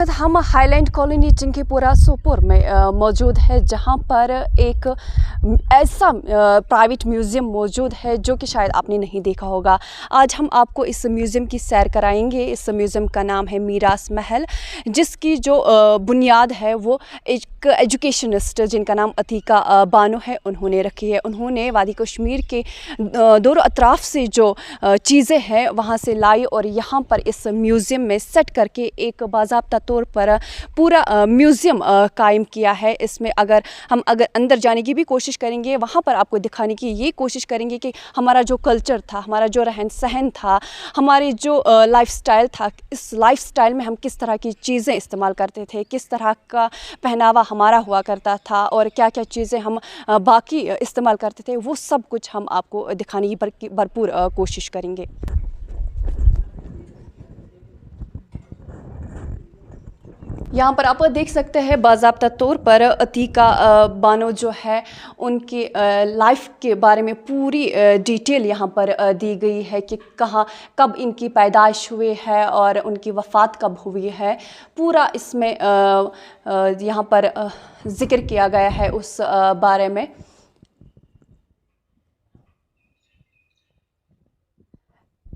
हम highland colony चिंकीपुरा Sopore में मौजूद है, जहां पर एक ऐसा प्राइवेट म्यूज़ियम मौजूद है जो कि शायद आपने नहीं देखा होगा। आज हम आपको इस म्यूज़ियम की सैर कराएंगे। इस म्यूज़ियम का नाम है मीरास महल, जिसकी जो बुनियाद है वो एक एजुकेशनिस्ट जिनका नाम अतीका बानो है उन्होंने रखी है। उन्होंने वादी कश्मीर के दोनों अतराफ़ से जो चीज़ें हैं वहाँ से लाई और यहाँ पर इस म्यूज़ियम में सेट करके एक बाज़ाब्ता तौर पर पूरा म्यूज़ियम कायम किया है। इसमें अगर अंदर जाने की भी कोशिश करेंगे, वहाँ पर आपको दिखाने की ये कोशिश करेंगे कि हमारा जो कल्चर था, हमारा जो रहन सहन था, हमारी जो लाइफ़स्टाइल था, इस लाइफ़स्टाइल में हम किस तरह की चीज़ें इस्तेमाल करते थे, किस तरह का पहनावा हमारा हुआ करता था और क्या क्या चीज़ें हम बाकी इस्तेमाल करते थे, वो सब कुछ हम आपको दिखाने की भरपूर कोशिश करेंगे। यहाँ पर आप देख सकते हैं बाज़ाब्ता तौर पर अतीका बानो जो है उनकी लाइफ के बारे में पूरी डिटेल यहाँ पर दी गई है कि कहाँ कब इनकी पैदाइश हुई है और उनकी वफ़ात कब हुई है। पूरा इसमें यहाँ पर ज़िक्र किया गया है उस बारे में।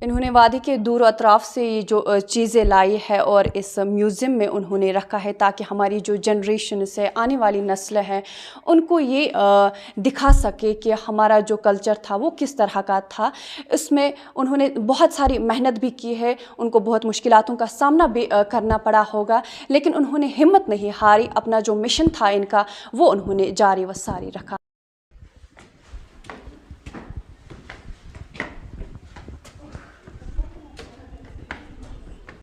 इन्होंने वादी के दूर अतराफ़ से ये जो चीज़ें लाई है और इस म्यूज़ियम में उन्होंने रखा है ताकि हमारी जो जनरेशन से आने वाली नस्ल है उनको ये दिखा सके कि हमारा जो कल्चर था वो किस तरह का था। इसमें उन्होंने बहुत सारी मेहनत भी की है, उनको बहुत मुश्किलातों का सामना भी करना पड़ा होगा, लेकिन उन्होंने हिम्मत नहीं हारी। अपना जो मिशन था इनका वो उन्होंने जारी व सारी रखा।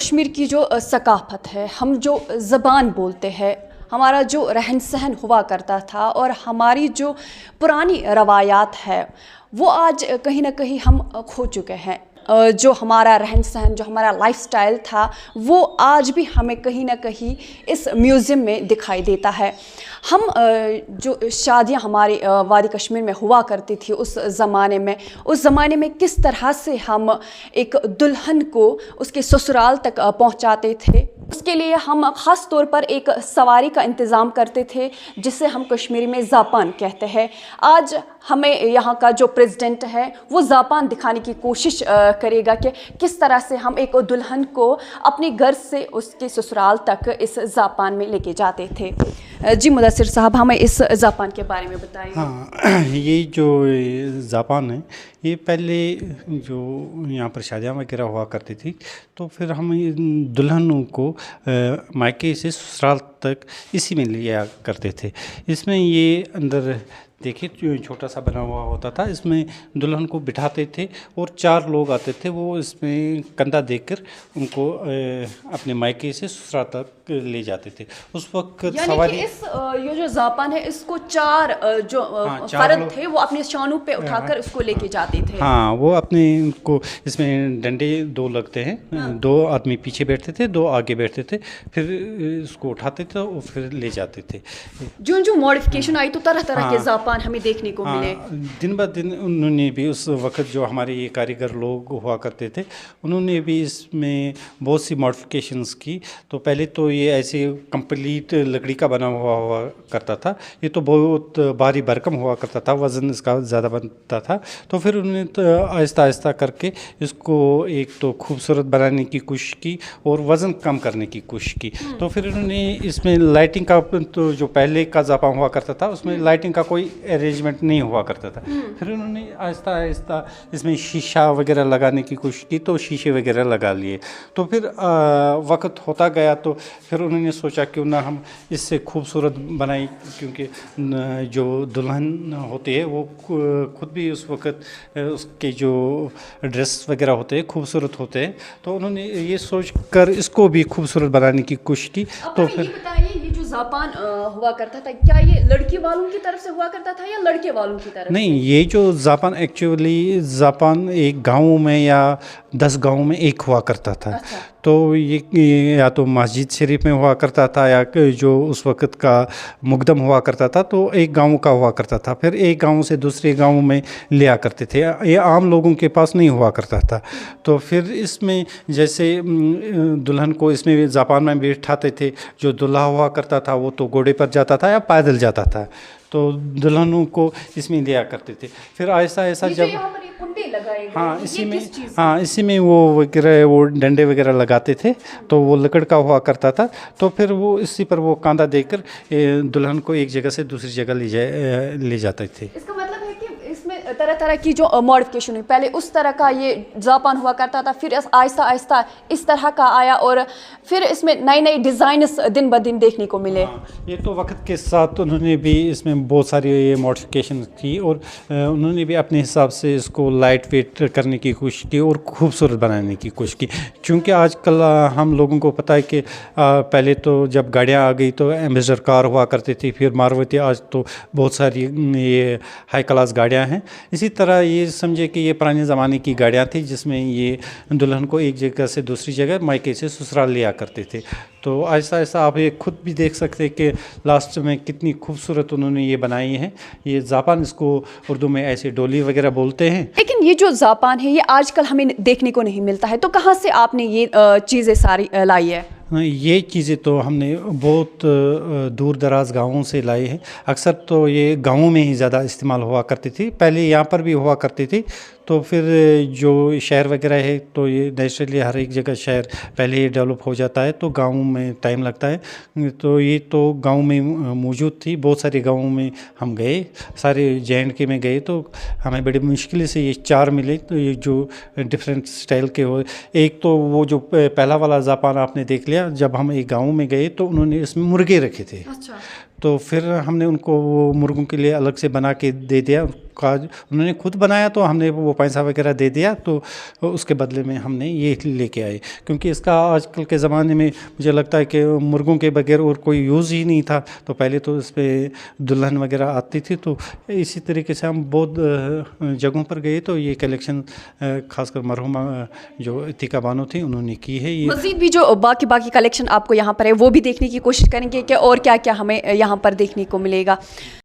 कश्मीर की जो सकाफ़त है, हम जो ज़बान बोलते हैं, हमारा जो रहन सहन हुआ करता था और हमारी जो पुरानी रवायात है वो आज कहीं ना कहीं हम खो चुके हैं। जो हमारा रहन सहन, जो हमारा लाइफ़स्टाइल था वो आज भी हमें कहीं ना कहीं इस म्यूज़ियम में दिखाई देता है। हम जो शादियां हमारे वादी कश्मीर में हुआ करती थी उस ज़माने में किस तरह से हम एक दुल्हन को उसके ससुराल तक पहुंचाते थे, उसके लिए हम ख़ास तौर पर एक सवारी का इंतज़ाम करते थे जिसे हम कश्मीरी में ज़ापान कहते हैं। आज हमें यहाँ का जो प्रेसिडेंट है वो ज़ापान दिखाने की कोशिश करेगा कि किस तरह से हम एक दुल्हन को अपने घर से उसके ससुराल तक इस ज़ापान में लेके जाते थे। जी मुदस्सिर साहब, हमें इस ज़ापान के बारे में बताएंगे। हाँ, ये जो ज़ापान है ये पहले जो यहाँ पर शादियाँ वगैरह हुआ करती थी तो फिर हम दुल्हनों को मायके से ससुराल तक इसी में लिया करते थे। इसमें ये अंदर देखिए छोटा सा बना हुआ होता था, इसमें दुल्हन को बिठाते थे और 4 लोग आते थे, वो इसमें कंधा देकर उनको अपने मायके से ससुराल तक ले जाते थे। उस वक्त सवारी ये जो ज़ापान है इसको 4 जो फर्द थे वो अपने शानों पे उठाकर उसको लेके जाते थे। हाँ, वो अपने को इसमें डंडे 2 लगते हैं। हाँ। 2 आदमी पीछे बैठते थे, 2 आगे बैठते थे, फिर इसको उठाते थे और फिर ले जाते थे। जो मॉडिफिकेशन आई तो तरह तरह के ज़ापान हमें देखने को मिले। दिन ब दिन उन्होंने भी उस वक्त जो हमारे ये कारीगर लोग हुआ करते थे उन्होंने भी इसमें बहुत सी मॉडिफिकेशंस की। तो पहले तो ये ऐसे कंप्लीट लकड़ी का बना हुआ करता था, ये तो बहुत भारी भरकम हुआ करता था, वज़न इसका ज़्यादा बनता था। तो फिर उन्होंने तो आहिस्ता आहिस्ता करके इसको एक तो खूबसूरत बनाने की कोशिश की और वज़न कम करने की कोशिश की। तो फिर उन्होंने इसमें लाइटिंग का, तो जो पहले का ज़ापान हुआ करता था उसमें लाइटिंग का कोई अरेंजमेंट नहीं हुआ करता था। फिर उन्होंने आहिस्ता आहिस्ता इसमें शीशा वगैरह लगाने की कोशिश की, तो शीशे वगैरह लगा लिए। तो फिर वक्त होता गया तो फिर उन्होंने सोचा क्यों ना हम इससे खूबसूरत बनाई, क्योंकि जो दुल्हन होती है वो खुद भी उस वक्त उसके जो ड्रेस वगैरह होते हैं खूबसूरत होते हैं। तो उन्होंने ये सोच कर इसको भी खूबसूरत बनाने की कोशिश की। तो फिर ये जापान हुआ करता था, क्या ये लड़की वालों की तरफ से हुआ करता था या लड़के वालों की तरफ? नहीं, ये जो जापान एक्चुअली जापान एक गाँव में या 10 गाँव में एक हुआ करता था। अच्छा। तो ये या तो मस्जिद शरीफ में हुआ करता था या जो उस वक़्त का मुक़दम हुआ करता था तो एक गाँव का हुआ करता था, फिर एक गाँव से दूसरे गाँव में लिया करते थे। ये आम लोगों के पास नहीं हुआ करता था। तो फिर इसमें जैसे दुल्हन को इसमें जापान में बिठाते थे, जो दूल्हा हुआ करता था वो तो घोड़े पर जाता था या पैदल जाता था, तो दुल्हनों को इसमें लिया करते थे। फिर ऐसा ऐसा ये जो जब यहाँ पर ये कुंडे लगाए गए हाँ हैं, इसी ये में किस चीज़ हाँ इसी में वो वगैरह वो डंडे वगैरह लगाते थे, तो वो लकड़ का हुआ करता था। तो फिर वो इसी पर वो कांधा देकर दुल्हन को एक जगह से दूसरी जगह ले जाते थे। इसका मतलब है कि इसमें तरह तरह की जो मॉडिफिकेशन हुई, पहले उस तरह का ये जापान हुआ करता था, फिर आहिस्ता आहिस्ता इस तरह का आया और फिर इसमें नई नई डिज़ाइन दिन ब दिन देखने को मिले। हाँ, ये तो वक्त के साथ उन्होंने भी इसमें बहुत सारी ये मॉडिफिकेशन की और उन्होंने भी अपने हिसाब से इसको लाइट वेट करने की कोशिश की और खूबसूरत बनाने की कोशिश की। क्योंकि आजकल हम लोगों को पता है कि पहले तो जब गाड़ियाँ आ गई तो एम्बेसडर कार हुआ करती थी, फिर मारुति, आज तो बहुत सारी ये हाई क्लास गाड़ियाँ हैं। इसी तरह ये समझे कि ये पुराने ज़माने की गाड़ियाँ थी जिसमें ये दुल्हन को एक जगह से दूसरी जगह मायके से ससुराल लिया करते थे। तो ऐसा ऐसा आप ये खुद भी देख सकते हैं कि लास्ट में कितनी खूबसूरत उन्होंने ये बनाई है। ये जापान, इसको उर्दू में ऐसे डोली वगैरह बोलते हैं। लेकिन ये जो जापान है ये आजकल हमें देखने को नहीं मिलता है, तो कहाँ से आपने ये चीज़ें सारी लाई है? ये चीज़ें तो हमने बहुत दूर दराज गाँवों से लाई हैं। अक्सर तो ये गाँवों में ही ज़्यादा इस्तेमाल हुआ करती थी, पहले यहाँ पर भी हुआ करती थी। तो फिर जो शहर वगैरह है तो ये नेचुरली हर एक जगह शहर पहले ही डेवलप हो जाता है, तो गाँव में टाइम लगता है। तो ये तो गाँव में मौजूद थी, बहुत सारे गाँवों में हम गए, सारे JNK में गए तो हमें बड़ी मुश्किल से ये 4 मिले। तो ये जो डिफरेंट स्टाइल के हो, एक तो वो जो पहला वाला जापान आपने देख लिया, जब हम एक गाँव में गए तो उन्होंने इसमें मुर्गे रखे थे। अच्छा। तो फिर हमने उनको वो मुर्गों के लिए अलग से बना के दे दिया। उन्होंने खुद बनाया तो हमने वो पैसा वगैरह दे दिया, तो उसके बदले में हमने ये लेके आए। क्योंकि इसका आजकल के ज़माने में मुझे लगता है कि मुर्गों के बगैर और कोई यूज़ ही नहीं था। तो पहले तो इस पर दुल्हन वगैरह आती थी, तो इसी तरीके से हम बहुत जगहों पर गए तो ये कलेक्शन खासकर मरहुमा जो इतिका बानो थी उन्होंने की है। ये मज़ीद भी जो बाकी कलेक्शन आपको यहाँ पर है वो भी देखने की कोशिश करेंगे कि और क्या क्या हमें यहाँ पर देखने को मिलेगा।